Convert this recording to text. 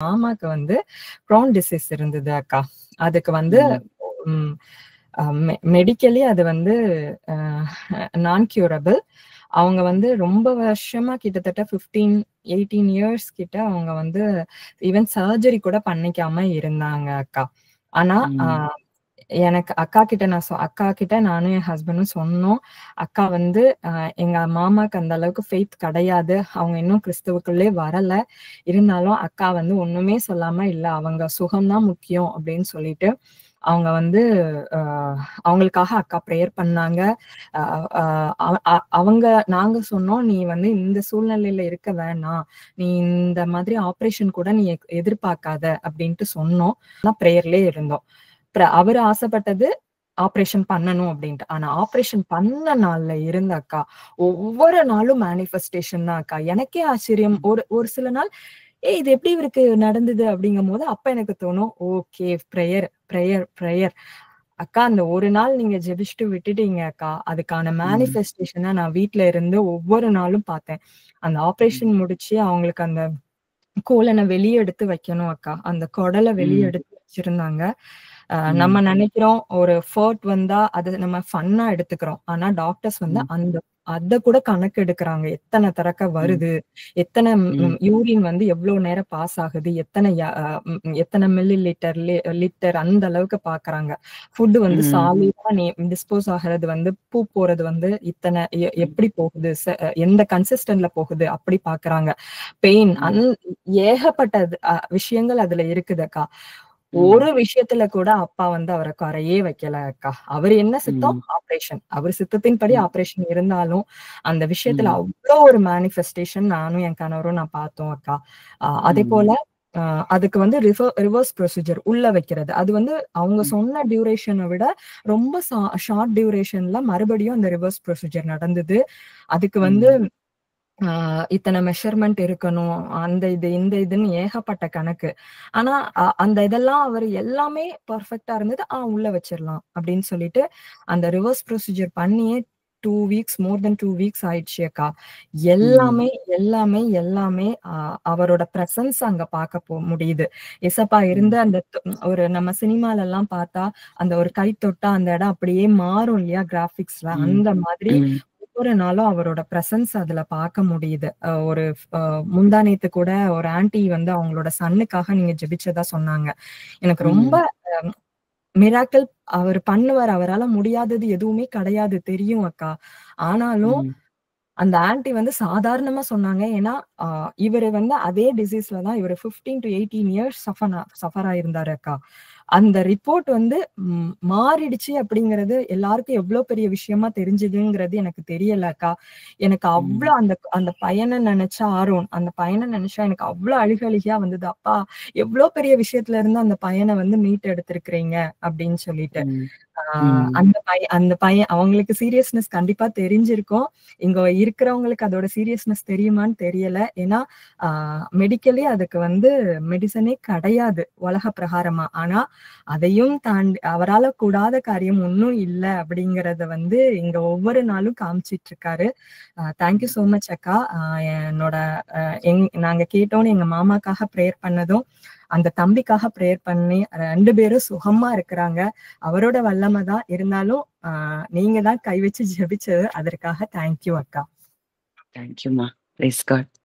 மாமாக்கு வந்து க்ரான் டிசீஸ் இருந்தது அக்கா. அதுக்கு வந்து மெடிக்கலி அது வந்து நான் கியூரபிள். அவங்க வந்து ரொம்ப வருஷமா கிட்டத்தட்ட 18 இயர்ஸ் கிட்ட அவங்க வந்து ஈவன் சர்ஜரி கூட பண்ணிக்காம இருந்தாங்க அக்கா. ஆனா எனக்கு அக்கா கிட்ட நானும் என் ஹஸ்பண்டும் சொன்னோம். அக்கா வந்து எங்க மாமாக்கு அந்த அளவுக்கு ஃபெய்த் கிடையாது. அவங்க இன்னும் கிறிஸ்துவுக்குள்ளே வரல. இருந்தாலும் அக்கா வந்து ஒண்ணுமே சொல்லாம இல்ல அவங்க சுகம்தான் முக்கியம் அப்படின்னு சொல்லிட்டு அவங்க வந்து அவங்களுக்காக அக்கா ப்ரேயர் பண்ணாங்க. நாங்க சொன்னோம், நீ வந்து இந்த சூழ்நிலையில இருக்க வேணாம், நீ இந்த மாதிரி ஆபரேஷன் கூட நீ எதிர்பார்க்காத அப்படின்ட்டு சொன்னோம். ப்ரேயர்லயே இருந்தோம். அவரு ஆசைப்பட்டது ஆபரேஷன் பண்ணணும் அப்படின்ட்டு. ஆனா ஆபரேஷன் பண்ண நாள்ல இருந்த அக்கா ஒவ்வொரு நாளும் மேனிஃபெஸ்டேஷன் தான் அக்கா. எனக்கே ஆச்சரியம். ஒரு சில நாள் இது எப்படி இவருக்கு நடந்தது அப்படிங்கும் போது அப்ப எனக்கு தோணும், ஓகே ப்ரேயர் ப்ரேயர் ப்ரேயர். அக்கா அந்த ஒரு நாள் நீங்க ஜெபிச்சுட்டு விட்டுட்டீங்க அக்கா, அதுக்கான மேனிஃபெஸ்டேஷனை நான் வீட்டுல இருந்து ஒவ்வொரு நாளும் பார்த்தேன். அந்த ஆபரேஷன் முடிச்சு அவங்களுக்கு அந்த கோலனை வெளியே எடுத்து வைக்கணும் அக்கா. அந்த குடலை வெளியே எடுத்து வச்சிருந்தாங்க. நம்ம நினைக்கிறோம் ஒரு ஃபோர்ட் வந்தா அது நம்ம ஃபன்னா எடுத்துக்கிறோம். ஆனா டாக்டர்ஸ் வந்து அத கூட கணக்கு எடுக்கிறாங்க. எத்தனை தடக்க வருது, எத்தனை யூரின் வந்து எவ்வளவு நேரம் பாஸ் ஆகுது, எத்தனை மில்லி லிட்டர் அந்த அளவுக்கு பாக்குறாங்க. ஃபுட் வந்து சாலிடா டிஸ்போஸ் ஆகிறது வந்து பூ போறது வந்து இத்தனை எப்படி போகுது, எந்த கன்சிஸ்டன்ட்ல போகுது அப்படி பாக்குறாங்க. பெயின் ஏகப்பட்ட விஷயங்கள் அதுல இருக்குது அக்கா. ஒரு விஷயத்துல கூட அப்பா வந்து அவரை குறையே வைக்கல அக்கா. அவரு என்ன சித்தம் ஆபரேஷன், அவர் சித்தத்தின்படி ஆபரேஷன் இருந்தாலும் அந்த விஷயத்துல அவ்வளோ ஒரு மேனிஃபெஸ்டேஷன் நானும் என் கணவரும் நான் பார்த்தோம் அக்கா. அதே போல அதுக்கு வந்து ரிவர்ஸ் ப்ரொசீஜர் உள்ள வைக்கிறது. அது வந்து அவங்க சொன்ன டியூரேஷனை விட ரொம்ப ஷார்ட் டியூரேஷன்ல மறுபடியும் அந்த ரிவர்ஸ் ப்ரொசீஜர் நடந்தது. அதுக்கு வந்து இத்தனை மெஷர்மெண்ட் இருக்கணும், இந்த இதுன்னு ஏகப்பட்ட கணக்கு. ஆனா அந்த இதெல்லாம் அவர் எல்லாமே பர்ஃபெக்டா இருந்தது. உள்ள வச்சிடலாம் அப்படின்னு சொல்லிட்டு அந்த ரிவர்ஸ் ப்ரொசீஜர் பண்ணியே 2 வீக்ஸ், மோர் தென் 2 வீக்ஸ் ஆயிடுச்சு அக்கா. எல்லாமே எல்லாமே எல்லாமே அவரோட பிரசன்ஸ் அங்க பார்க்க முடியுது. எசப்பா இருந்த அந்த ஒரு நம்ம சினிமால எல்லாம் பார்த்தா அந்த ஒரு கை தொட்டா அந்த இடம் அப்படியே மாறும் இல்லையா கிராபிக்ஸ்ல, அந்த மாதிரி ஒவ்வொரு நாளும் அவரோட பிரசன்ஸ் அதுல பார்க்க முடியுது. ஒரு முந்தானேத்து கூட ஒரு ஆன்டி வந்து அவங்களோட சன்னுக்காக நீங்க ஜெபிச்சதா சொன்னாங்க. எனக்கு ரொம்ப மிராக்கிள் அவர் பண்ணுவார். அவரால முடியாதது எதுவுமே கிடையாது தெரியும் அக்கா. ஆனாலும் அந்த ஆன்டி வந்து சாதாரணமா சொன்னாங்க. ஏன்னா இவரு வந்து அதே டிசீஸ்ல தான் இவரு 15 to 18 இயர்ஸ் சஃபர் ஆயிருந்தாரு அக்கா. அந்த ரிப்போர்ட் வந்து மாறிடுச்சு அப்படிங்கிறது எல்லாருக்கும் எவ்வளவு பெரிய விஷயமா தெரிஞ்சதுங்கிறது எனக்கு தெரியல அக்கா. எனக்கு அவ்வளவு அந்த பையனை நினைச்சா அந்த பையனை நினைச்சா எனக்கு அவ்வளவு அழுகழுகியா வந்தது. அப்பா எவ்வளவு பெரிய விஷயத்துல இருந்து அந்த பையனை வந்து மீட்டு எடுத்திருக்கிறீங்க அப்படின்னு சொல்லிட்டு. அந்த பையன் அவங்களுக்கு சீரியஸ்னஸ் கண்டிப்பா தெரிஞ்சிருக்கும். இங்க இருக்கிறவங்களுக்கு அதோட சீரியஸ்னஸ் தெரியுமான்னு தெரியல. ஏன்னா மெடிக்கலி அதுக்கு வந்து மெடிசனே கிடையாது உலக பிரகாரமா. ஆனா அதையும் தாண்டி அவரால கூடாத காரியம் ஒன்னும் இல்ல அப்படிங்கறத வந்து இங்க ஒவ்வொரு நாளும் காமிச்சிட்டு இருக்காரு. தேங்க்யூ சோ மச் அக்கா. என்னோட நாங்க கேட்டோன்னு எங்க மாமாக்காக ப்ரேயர் பண்ணதும் அந்த தம்பிக்காக ப்ரேயர் பண்ணி 2 பேரும் சுகமா இருக்கிறாங்க. அவரோட வல்லமை தான். இருந்தாலும் நீங்க தான் கை வச்சு ஜெபிச்சது. அதற்காக தேங்க்யூ அக்கா. தேங்க்யூமா. Praise God.